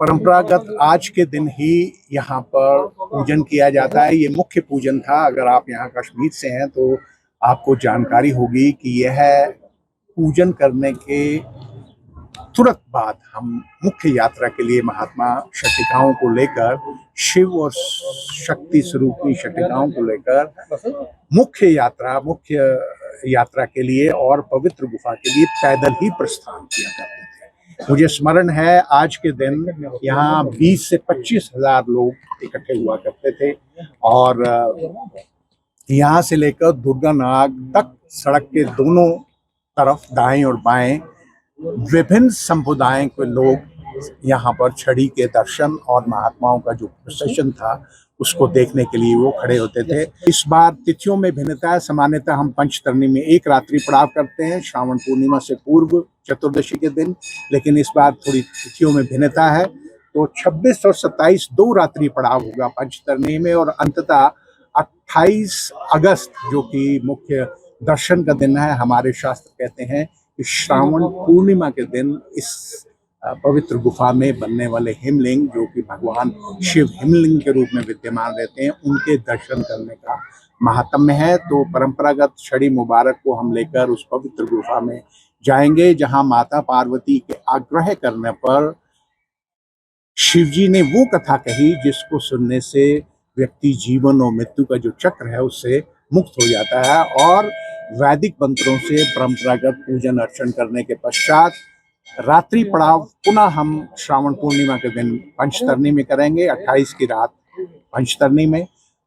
परंपरागत आज के दिन ही यहाँ पर पूजन किया जाता है। ये मुख्य पूजन था। अगर आप यहाँ कश्मीर से हैं तो आपको जानकारी होगी कि यह पूजन करने के तुरंत बाद हम मुख्य यात्रा के लिए महात्मा शटिकाओं को लेकर, शिव और शक्ति स्वरूपी शटिकाओं को लेकर मुख्य यात्रा के लिए और पवित्र गुफा के लिए पैदल ही प्रस्थान किया करते थे। मुझे स्मरण है आज के दिन यहाँ 20 से 25 हजार लोग इकट्ठे हुआ करते थे और यहाँ से लेकर दुर्गानाग तक सड़क के दोनों तरफ दाएं और बाएं विभिन्न संप्रदायों के लोग यहाँ पर छड़ी के दर्शन और महात्माओं का जो प्रोसेशन था उसको देखने के लिए वो खड़े होते थे। इस बार तिथियों में भिन्नता है। सामान्यतः हम पंचतरणी में एक रात्रि पड़ाव करते हैं श्रावण पूर्णिमा से पूर्व चतुर्दशी के दिन, लेकिन इस बार थोड़ी तिथियों में भिन्नता है। तो 26 और 27 दो रात्रि पड़ाव होगा पंचतरणी में और अंततः 28 अगस्त जो कि मुख्य दर्शन का दिन है, हमारे शास्त्र कहते हैं कि श्रावण पूर्णिमा के दिन इस पवित्र गुफा में बनने वाले हिमलिंग जो कि भगवान शिव हिमलिंग के रूप में विद्यमान रहते हैं, उनके दर्शन करने का महात्म्य है। तो परंपरागत छड़ी मुबारक को हम लेकर उस पवित्र गुफा में जाएंगे जहां माता पार्वती के आग्रह करने पर शिव जी ने वो कथा कही जिसको सुनने से व्यक्ति जीवन और मृत्यु का जो चक्र है उससे मुक्त हो जाता है। और वैदिक मंत्रों से परंपरागत पूजन अर्चन करने के पश्चात रात्रि पड़ाव पुनः हम श्रावण पूर्णिमा के दिन पंचतरणी में करेंगे। 28 की रात पंचतरणी में,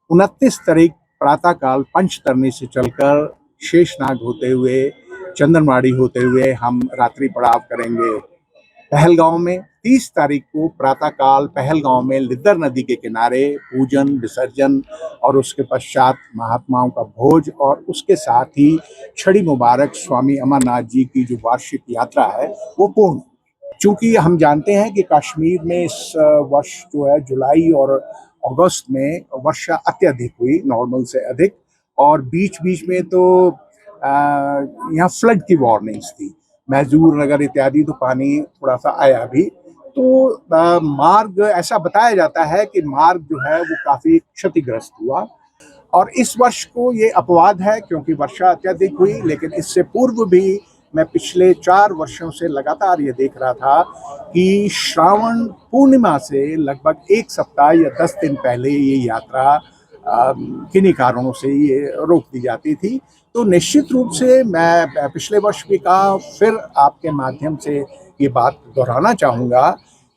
29 तारीख प्रातःकाल पंचतरणी से चलकर शेषनाग होते हुए चंदनवाड़ी होते हुए हम रात्रि पड़ाव करेंगे पहलगांव में। 30 तारीख को प्रातःकाल पहलगांव में लिद्दर नदी के किनारे पूजन विसर्जन और उसके पश्चात महात्माओं का भोज और उसके साथ ही छड़ी मुबारक स्वामी अमरनाथ जी की जो वार्षिक यात्रा है वो पूर्ण। चूंकि हम जानते हैं कि कश्मीर में इस वर्ष जो है जुलाई और अगस्त में वर्षा अत्यधिक हुई, नॉर्मल से अधिक, और बीच बीच में तो यहाँ फ्लड की वार्निंग्स थी, मैजूर नगर इत्यादि, तो पानी थोड़ा सा आया भी। तो मार्ग ऐसा बताया जाता है कि मार्ग जो है वो काफी क्षतिग्रस्त हुआ और इस वर्ष को ये अपवाद है क्योंकि वर्षा अत्यधिक हुई। लेकिन इससे पूर्व भी मैं पिछले 4 वर्षों से लगातार ये देख रहा था कि श्रावण पूर्णिमा से लगभग 1 सप्ताह या 10 दिन पहले ये यात्रा किन्हीं कारणों से ये रोक दी जाती थी। तो निश्चित रूप से मैं पिछले वर्ष भी कहा, फिर आपके माध्यम से ये बात दोहराना चाहूँगा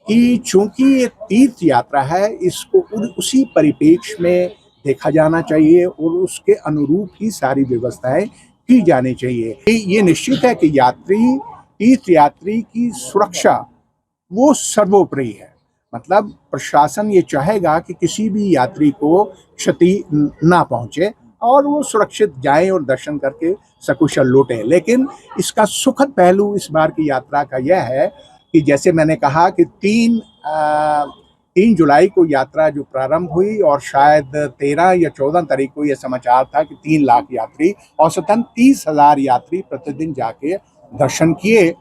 कि चूंकि ये तीर्थ यात्रा है, इसको उसी परिप्रेक्ष्य में देखा जाना चाहिए और उसके अनुरूप ही सारी व्यवस्थाएं की जानी चाहिए। ये निश्चित है कि तीर्थ यात्री की सुरक्षा वो सर्वोपरि है। मतलब प्रशासन ये चाहेगा कि किसी भी यात्री को क्षति ना पहुंचे और वो सुरक्षित जाएं और दर्शन करके सकुशल लौटें। लेकिन इसका सुखद पहलू इस बार की यात्रा का यह है कि जैसे मैंने कहा कि 3 जुलाई को यात्रा जो प्रारंभ हुई और शायद 13 या 14 तारीख को यह समाचार था कि 3 लाख यात्री, औसतन 30,000 यात्री प्रतिदिन जाके दर्शन किए।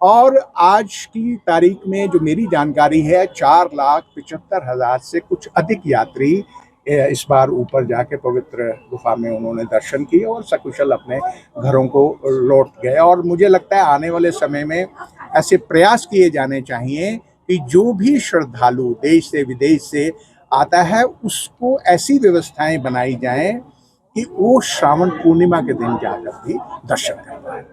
और आज की तारीख में जो मेरी जानकारी है 4,75,000 से कुछ अधिक यात्री इस बार ऊपर जाके पवित्र गुफा में उन्होंने दर्शन किए और सकुशल अपने घरों को लौट गए। और मुझे लगता है आने वाले समय में ऐसे प्रयास किए जाने चाहिए कि जो भी श्रद्धालु देश से विदेश से आता है उसको ऐसी व्यवस्थाएं बनाई जाएं कि वो श्रावण पूर्णिमा के दिन जाकर भी दर्शन कर पाए।